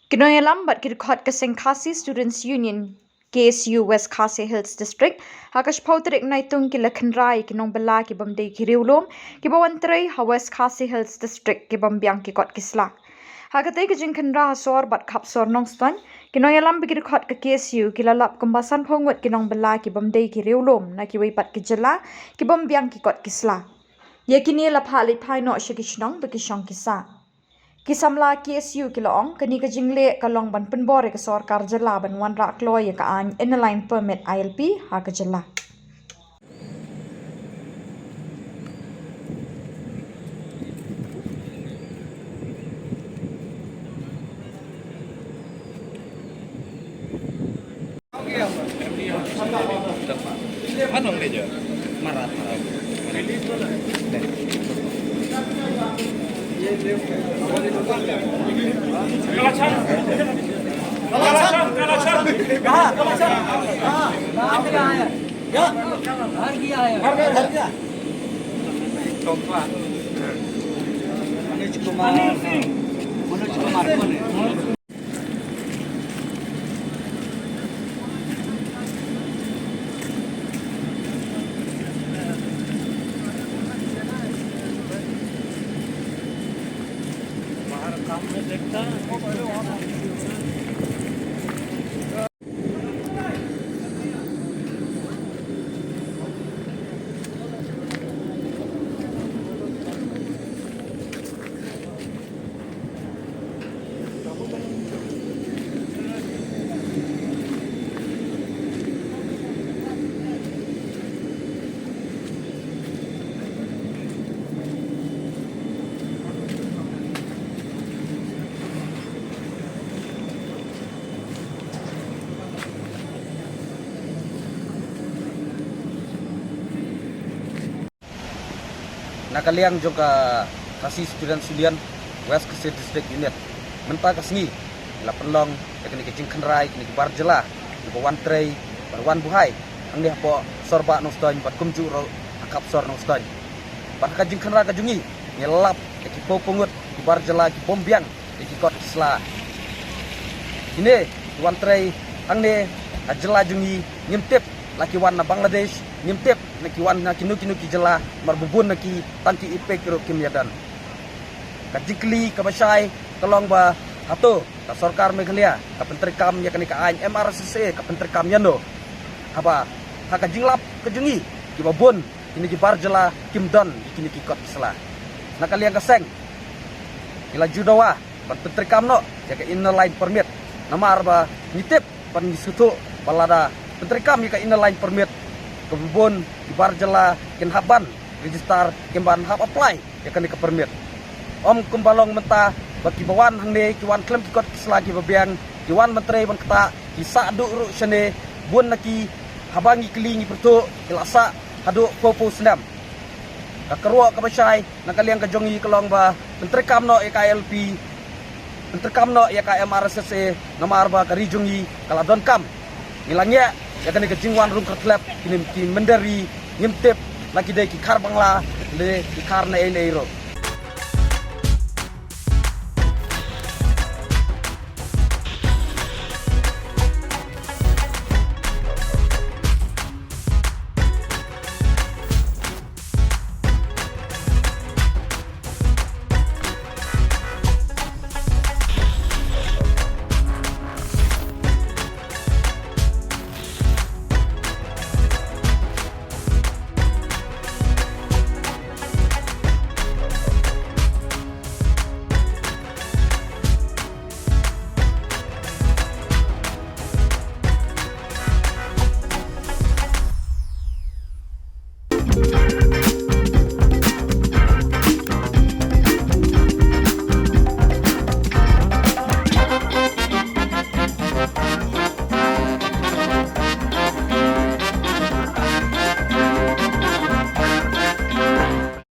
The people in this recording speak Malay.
Kinoyalam bat kirkot kaseng Khasi Students Union KSU West Khasi Hills District hakash pautrik naitung kilakhanrai kinong bala ki bamdei kiriulom ki bawantrai ha West Khasi Hills District ki bambyang ki kot kisla hakatai ki jingkhanra hasor bat khapsor nongstan kinoyalam bikirkot ka KSU kilalap kumbasan phongot kinong bala ki bamdei kiriulom na ki wei pat ki jala ki bambyang ki kot kisla yakini laphali phaino shikishnong bikishong kisa Kisamla KSU kilong kani ka jingle kalong ban penbore ka sorkar jela ban wan rak loy ka an inline permit ILP ha ka jela Ano medyo marat. Nakaliang juga Khasi Students Union West Khasi District Unit menpa kasni lapenlong yakni kecing khanrai kini barjela ni wan trei wan buhai angni hapo sorba noston pat kumju ro akap sor noston pat kajing khanra kajungi ngelap ki popungut ki barjela ki bombyang ki kot isla ini wan trei angni ajela jungi ngimtip laki wan na Bangladesh ngimtip naki wan na kinu ki jela marbubun naki tanti ipek ro kimyadan kajikli kabasai tolong ba ato ka sarkar Meghalaya ka pentrikam yakni ka ain MRCC ka pentrikam yano apa ha kajinglap kajungi ki babun kini ki barjela kimdan kini ki kot isla nakaliang kaseng ila judawa ban pentrikam no ya ka inline permit namar ba nitip pan disutu balada pentrikam ya ka inline permit kebun di barjela kin haban register kimban hab apply ya kan ke permit om kumbalong menta bagi bawan hangne kiwan klem kikot selagi bebiang kiwan menteri ban kata kisa adu ru sene bun naki habangi kelingi pertu kilasa adu popo senam kakerwa kabasai nakaliang kajongi kelong ba menteri kamno EKLP menteri kamno EKMRCC namar ba karijungi kaladon kam ngilangnya ya kan ke jingwan rung katlap kini mendari ngimtip lagi dai ki khar bangla le ki khar na ele ro